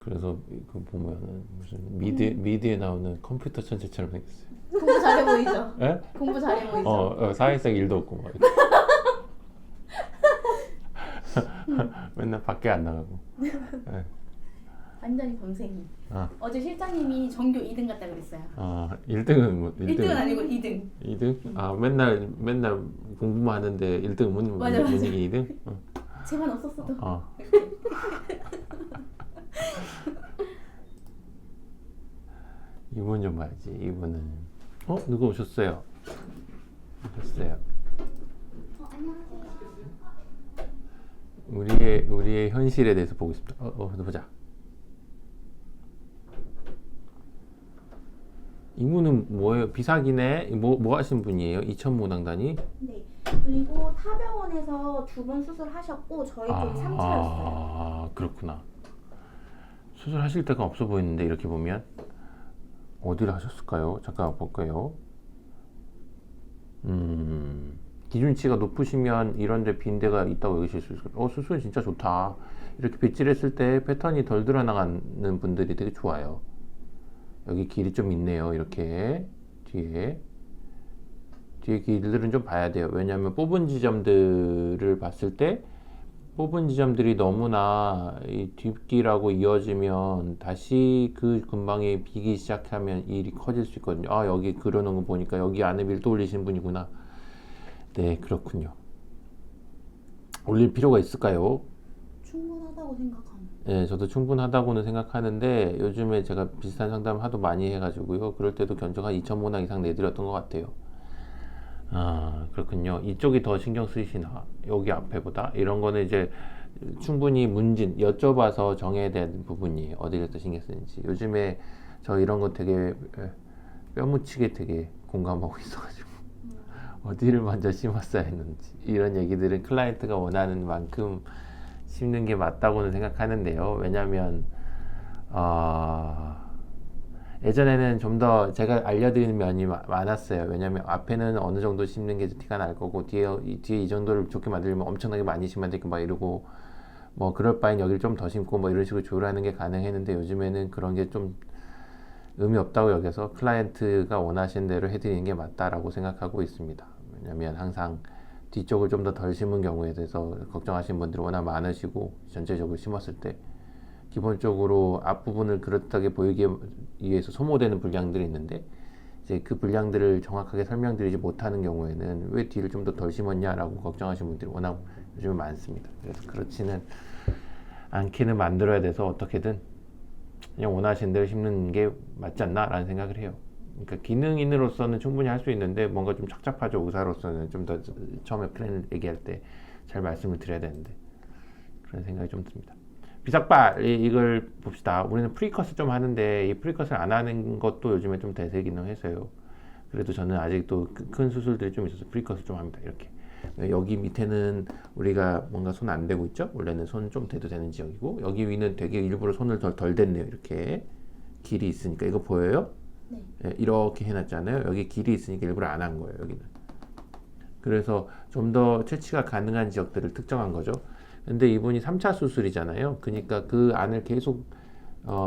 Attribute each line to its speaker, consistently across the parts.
Speaker 1: 그래서 그 보면은 무슨 미드에 나오는 컴퓨터 천재처럼 생겼어요.
Speaker 2: 공부 잘해 보이죠?
Speaker 1: 예?
Speaker 2: 공부 잘해 보이죠?
Speaker 1: 사회성 일도 없고 막. 맨날 밖에 안 나가고. 예.
Speaker 2: 완전히 범생이.
Speaker 1: 아.
Speaker 2: 어제 실장님이 전교 2등 같다 그랬어요.
Speaker 1: 1등은 뭐
Speaker 2: 1등은 아니고 2등.
Speaker 1: 2등? 맨날 공부만 하는데 1등
Speaker 2: 맞아.
Speaker 1: 문익이 2등?
Speaker 2: 제만 없었어도.
Speaker 1: 이분 좀 봐야지. 이분은 누가 오셨어요?
Speaker 2: 안녕하세요.
Speaker 1: 우리의 현실에 대해서 보고 싶다. 보자. 이분은 뭐예요? 비사기네? 뭐 하신 분이에요? 이천모낭단이?
Speaker 2: 네. 그리고 타병원에서 2번 수술하셨고 저희 쪽이 3차였어요.
Speaker 1: 그렇구나. 수술하실 데가 없어 보이는데 이렇게 보면 어디를 하셨을까요? 잠깐 볼까요? 기준치가 높으시면 이런 데 빈 데가 있다고 여기실 수 있어요. 수술 진짜 좋다. 이렇게 빗질했을 때 패턴이 덜 드러나가는 분들이 되게 좋아요. 여기 길이 좀 있네요. 이렇게 뒤에 길들은 좀 봐야 돼요. 왜냐하면 뽑은 지점들을 봤을 때 뽑은 지점들이 너무나 이 뒷길하고 이어지면 다시 그 근방에 비기 시작하면 일이 커질 수 있거든요. 여기 그려놓은 거 보니까 여기 안에 밀도 올리신 분이구나. 네, 그렇군요. 올릴 필요가 있을까요?
Speaker 2: 충분하다고 생각합니다.
Speaker 1: 네, 저도 충분하다고는 생각하는데 요즘에 제가 비슷한 상담 하도 많이 해가지고요. 그럴 때도 견적 한 2,000모낭 이상 내드렸던 것 같아요. 그렇군요. 이쪽이 더 신경 쓰이시나? 여기 앞에보다? 이런 거는 이제 충분히 여쭤봐서 정해야 되는 부분이 어디가 더 신경 쓰는지. 요즘에 저 이런 거 되게 뼈묻히게 되게 공감하고 있어가지고 어디를 먼저 심었어야 했는지 이런 얘기들은 클라이언트가 원하는 만큼 심는 게 맞다고는 생각하는데요. 왜냐하면 예전에는 좀 더 제가 알려드리는 면이 많았어요. 왜냐면 앞에는 어느 정도 심는 게 티가 날 거고 뒤에 이 정도를 좋게 만들면 엄청나게 많이 심어야 되고 막 이러고 뭐 그럴 바엔 여기를 좀 더 심고 뭐 이런 식으로 조율하는 게 가능했는데 요즘에는 그런 게 좀 의미 없다고 여겨서 클라이언트가 원하시는 대로 해드리는 게 맞다라고 생각하고 있습니다. 왜냐면 항상 뒤쪽을 좀 더 덜 심은 경우에 대해서 걱정하시는 분들이 워낙 많으시고 전체적으로 심었을 때 기본적으로 앞부분을 그렇다게 보이기 위해서 소모되는 분량들이 있는데 이제 그 분량들을 정확하게 설명드리지 못하는 경우에는 왜 뒤를 좀 더 덜 심었냐라고 걱정하시는 분들이 워낙 요즘에 많습니다. 그래서 그렇지는 않게는 만들어야 돼서 어떻게든 그냥 원하시는 대로 심는 게 맞지 않나 라는 생각을 해요. 그러니까 기능인으로서는 충분히 할 수 있는데 뭔가 좀 착잡하죠. 의사로서는 좀 더 처음에 플랜을 얘기할 때 잘 말씀을 드려야 되는데 그런 생각이 좀 듭니다. 비삭발 이걸 봅시다. 우리는 프리커스 좀 하는데 이 프리커스를 안 하는 것도 요즘에 좀 대세기능 해서요. 그래도 저는 아직도 큰 수술들이 좀 있어서 프리커스 좀 합니다. 이렇게 여기 밑에는 우리가 뭔가 손 안 대고 있죠. 원래는 손 좀 대도 되는 지역이고 여기 위는 되게 일부러 손을 덜 댔네요. 이렇게 길이 있으니까 이거 보여요?
Speaker 2: 네.
Speaker 1: 이렇게 해놨잖아요. 여기 길이 있으니까 일부러 안 한 거예요. 여기는. 그래서 좀 더 채취가 가능한 지역들을 특정한 거죠. 근데 이분이 3차 수술이잖아요. 그러니까 그 안을 계속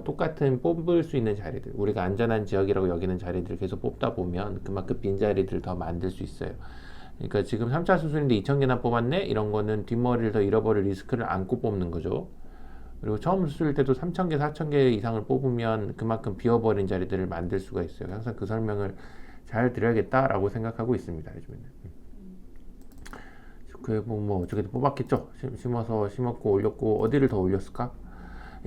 Speaker 1: 똑같은 뽑을 수 있는 자리들, 우리가 안전한 지역이라고 여기는 자리들을 계속 뽑다 보면 그만큼 빈자리들을 더 만들 수 있어요. 그러니까 지금 3차 수술인데 2,000개나 뽑았네? 이런 거는 뒷머리를 더 잃어버릴 리스크를 안고 뽑는 거죠. 그리고 처음 수술일 때도 3,000개, 4,000개 이상을 뽑으면 그만큼 비어버린 자리들을 만들 수가 있어요. 항상 그 설명을 잘 드려야겠다라고 생각하고 있습니다. 요즘에는. 뭐 어떻게든 뽑았겠죠. 심었고 올렸고 어디를 더 올렸을까?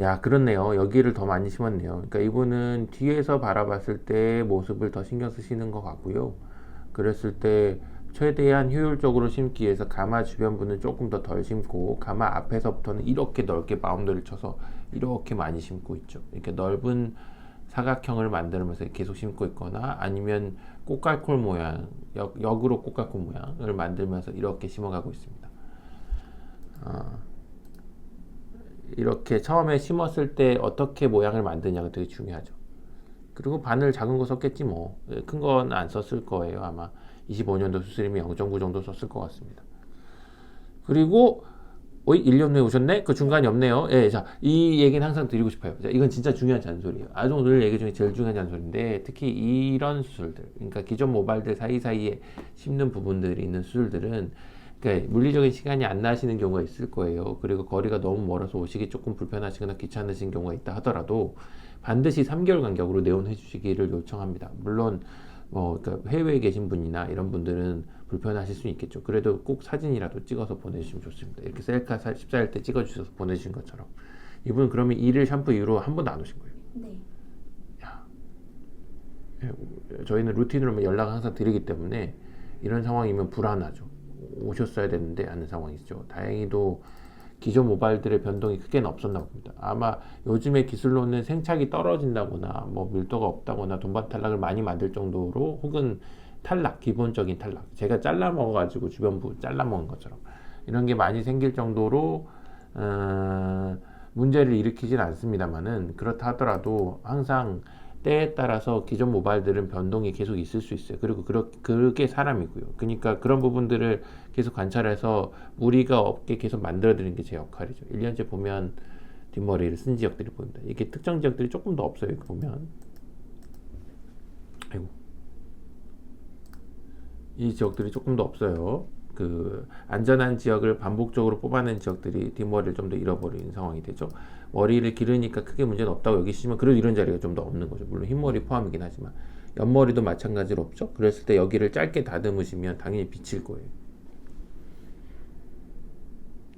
Speaker 1: 야, 그렇네요. 여기를 더 많이 심었네요. 그러니까 이분은 뒤에서 바라봤을 때 모습을 더 신경 쓰시는 것 같고요. 그랬을 때 최대한 효율적으로 심기 위해서 가마 주변부는 조금 더 덜 심고 가마 앞에서부터는 이렇게 넓게 바운더를 쳐서 이렇게 많이 심고 있죠. 이렇게 넓은 사각형을 만들면서 계속 심고 있거나 아니면 꽃갈콘 모양, 역으로 꽃갈콘 모양을 만들면서 이렇게 심어가고 있습니다. 이렇게 처음에 심었을 때 어떻게 모양을 만드냐가 되게 중요하죠. 그리고 바늘 작은 거 썼겠지 뭐. 큰 건 안 썼을 거예요. 아마 25년도 수술이면 0.9 정도 썼을 것 같습니다. 그리고 어이, 1년 후에 오셨네? 그 중간이 없네요. 예, 자, 이 얘기는 항상 드리고 싶어요. 자, 이건 진짜 중요한 잔소리예요. 아주 오늘 얘기 중에 제일 중요한 잔소리인데, 특히 이런 수술들, 그러니까 기존 모발들 사이사이에 씹는 부분들이 있는 수술들은, 그러니까 물리적인 시간이 안 나시는 경우가 있을 거예요. 그리고 거리가 너무 멀어서 오시기 조금 불편하시거나 귀찮으신 경우가 있다 하더라도, 반드시 3개월 간격으로 내원해 주시기를 요청합니다. 물론, 그러니까 해외에 계신 분이나 이런 분들은 불편하실 수 있겠죠. 그래도 꼭 사진이라도 찍어서 보내주시면 좋습니다. 이렇게 셀카 14일 때 찍어주셔서 보내주신 것처럼. 이분은 그러면 1일 샴푸 이후로 한 번도 안 오신 거예요.
Speaker 2: 네.
Speaker 1: 야. 저희는 루틴으로 연락을 항상 드리기 때문에 이런 상황이면 불안하죠. 오셨어야 되는데 하는 상황이죠. 다행히도 기존 모발들의 변동이 크게는 없었나 봅니다. 아마 요즘의 기술로는 생착이 떨어진다거나 뭐 밀도가 없다거나 돈반 탈락을 많이 만들 정도로, 혹은 탈락, 기본적인 탈락, 제가 잘라 먹어가지고 주변부 잘라 먹은 것처럼 이런 게 많이 생길 정도로 문제를 일으키진 않습니다만은, 그렇다 하더라도 항상 때에 따라서 기존 모발들은 변동이 계속 있을 수 있어요. 그리고 그게 사람이고요. 그러니까 그런 부분들을 계속 관찰해서 무리가 없게 계속 만들어 드리는 게 제 역할이죠. 1년째 보면 뒷머리를 쓴 지역들이 보입니다. 이게 특정 지역들이 조금 더 없어요. 이렇게 보면, 아이고, 이 지역들이 조금 더 없어요. 그 안전한 지역을 반복적으로 뽑아낸 지역들이 뒷머리를 좀 더 잃어버리는 상황이 되죠. 머리를 기르니까 크게 문제는 없다고 여기시면, 그래도 이런 자리가 좀 더 없는 거죠. 물론 흰머리 포함이긴 하지만 옆머리도 마찬가지로 없죠. 그랬을 때 여기를 짧게 다듬으시면 당연히 비칠 거예요.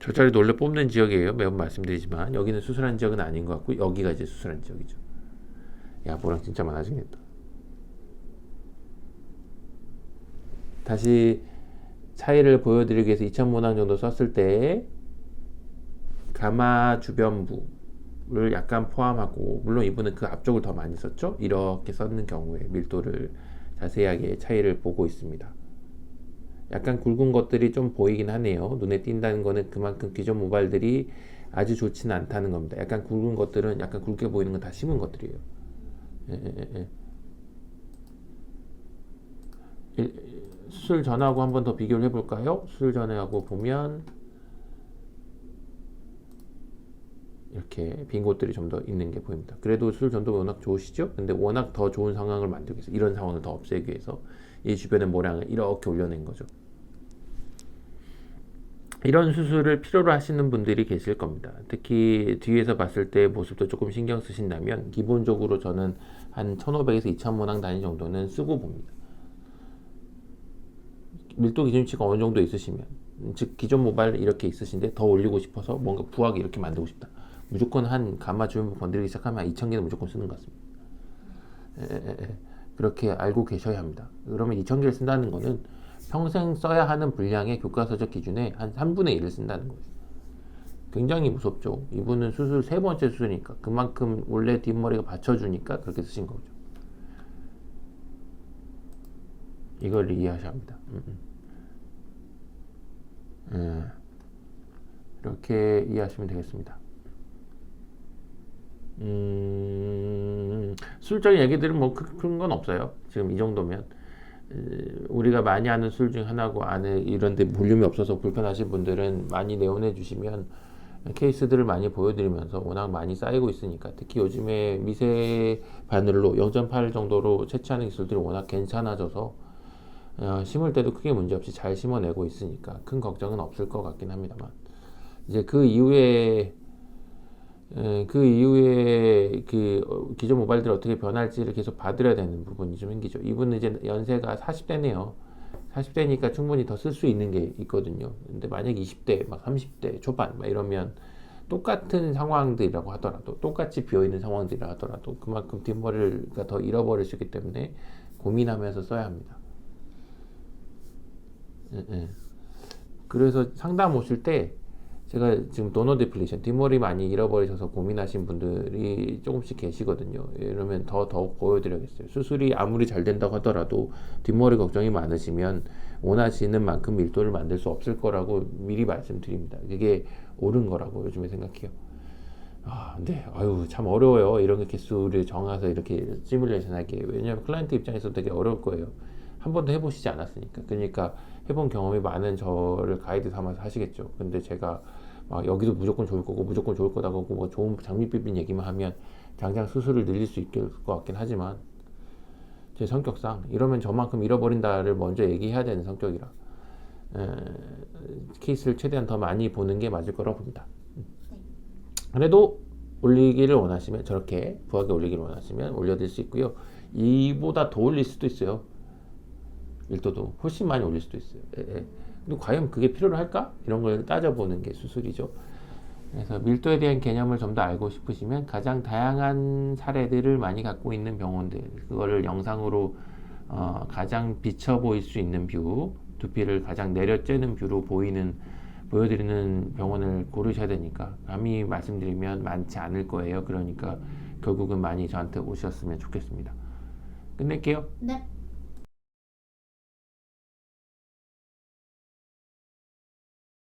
Speaker 1: 저 자리도 원래 뽑는 지역이에요. 매번 말씀드리지만 여기는 수술한 지역은 아닌 것 같고, 여기가 이제 수술한 지역이죠. 야, 뭐랑 진짜 많아지겠다. 다시 차이를 보여드리기 위해서 2000모낭 정도 썼을 때 가마 주변부를 약간 포함하고, 물론 이분은 그 앞쪽을 더 많이 썼죠. 이렇게 썼는 경우에 밀도를 자세하게 차이를 보고 있습니다. 약간 굵은 것들이 좀 보이긴 하네요. 눈에 띈다는 거는 그만큼 기존 모발들이 아주 좋지는 않다는 겁니다. 약간 굵은 것들은, 약간 굵게 보이는 건 다 심은 것들이에요. 수술 전하고 한 번 더 비교를 해볼까요? 수술 전하고 보면 이렇게 빈 곳들이 좀 더 있는 게 보입니다. 그래도 수술 전도 워낙 좋으시죠? 근데 워낙 더 좋은 상황을 만들기 위해서, 이런 상황을 더 없애기 위해서 이 주변의 모량을 이렇게 올려낸 거죠. 이런 수술을 필요로 하시는 분들이 계실 겁니다. 특히 뒤에서 봤을 때 모습도 조금 신경 쓰신다면, 기본적으로 저는 한 1500에서 2000모낭 단위 정도는 쓰고 봅니다. 밀도 기준치가 어느 정도 있으시면, 즉 기존 모발 이렇게 있으신데 더 올리고 싶어서 뭔가 부하게 이렇게 만들고 싶다, 무조건 한 가마 주변부 건드리기 시작하면 2000개는 무조건 쓰는 것 같습니다. 그렇게 알고 계셔야 합니다. 그러면 2000개를 쓴다는 거는 평생 써야 하는 분량의 교과서적 기준에 한 3분의 1을 쓴다는 거예요. 굉장히 무섭죠. 이분은 수술 3번째 수술이니까 그만큼 원래 뒷머리가 받쳐주니까 그렇게 쓰신 거죠. 이걸 이해하셔야 합니다. 이렇게 이해하시면 되겠습니다. 수술적인 얘기들은 뭐 그런 건 없어요. 지금 이 정도면 우리가 많이 하는 수술 중 하나고, 안에 이런데 볼륨이 없어서 불편하신 분들은 많이 내원해 주시면 케이스들을 많이 보여드리면서, 워낙 많이 쌓이고 있으니까, 특히 요즘에 미세 바늘로 0.8 정도로 채취하는 기술들이 워낙 괜찮아져서 심을 때도 크게 문제없이 잘 심어내고 있으니까 큰 걱정은 없을 것 같긴 합니다만, 이제 그 이후에 그 기존 모발들이 어떻게 변할지를 계속 봐드려야 되는 부분이 좀 생기죠. 이분은 이제 연세가 40대네요. 40대니까 충분히 더 쓸 수 있는 게 있거든요. 근데 만약에 20대, 막 30대 초반 막 이러면, 똑같은 상황들이라고 하더라도, 똑같이 비어있는 상황들이라 하더라도 그만큼 뒷머리가 더 잃어버릴 수 있기 때문에 고민하면서 써야 합니다. 그래서 상담 오실 때 제가 지금 도너 디플리션, 뒷머리 많이 잃어버리셔서 고민하신 분들이 조금씩 계시거든요. 이러면 더 보여드려야겠어요. 수술이 아무리 잘 된다고 하더라도 뒷머리 걱정이 많으시면 원하시는 만큼 밀도를 만들 수 없을 거라고 미리 말씀드립니다. 그게 옳은 거라고 요즘에 생각해요. 근데 참 어려워요. 이런 개수를 정해서 이렇게 시뮬레이션 하기. 왜냐하면 클라이언트 입장에서 되게 어려울 거예요. 한 번도 해보시지 않았으니까. 그러니까 해본 경험이 많은 저를 가이드 삼아서 하시겠죠. 근데 제가 막 여기도 무조건 좋을 거고 무조건 좋을 거다 하고 뭐 좋은 장밋빛 얘기만 하면 당장 수술을 늘릴 수 있을 것 같긴 하지만 제 성격상 이러면 저만큼 잃어버린다를 먼저 얘기해야 되는 성격이라 케이스를 최대한 더 많이 보는 게 맞을 거라고 봅니다. 그래도 올리기를 원하시면 저렇게 부하게 올리기를 원하시면 올려드릴 수 있고요. 이보다 더 올릴 수도 있어요. 밀도도 훨씬 많이 올릴 수도 있어요. 근데 과연 그게 필요로 할까? 이런 걸 따져보는 게 수술이죠. 그래서 밀도에 대한 개념을 좀 더 알고 싶으시면 가장 다양한 사례들을 많이 갖고 있는 병원들, 그거를 영상으로 가장 비쳐 보일 수 있는 뷰, 두피를 가장 내려쬐는 뷰로 보여드리는 병원을 고르셔야 되니까 감히 말씀드리면 많지 않을 거예요. 그러니까 결국은 많이 저한테 오셨으면 좋겠습니다. 끝낼게요.
Speaker 2: 네.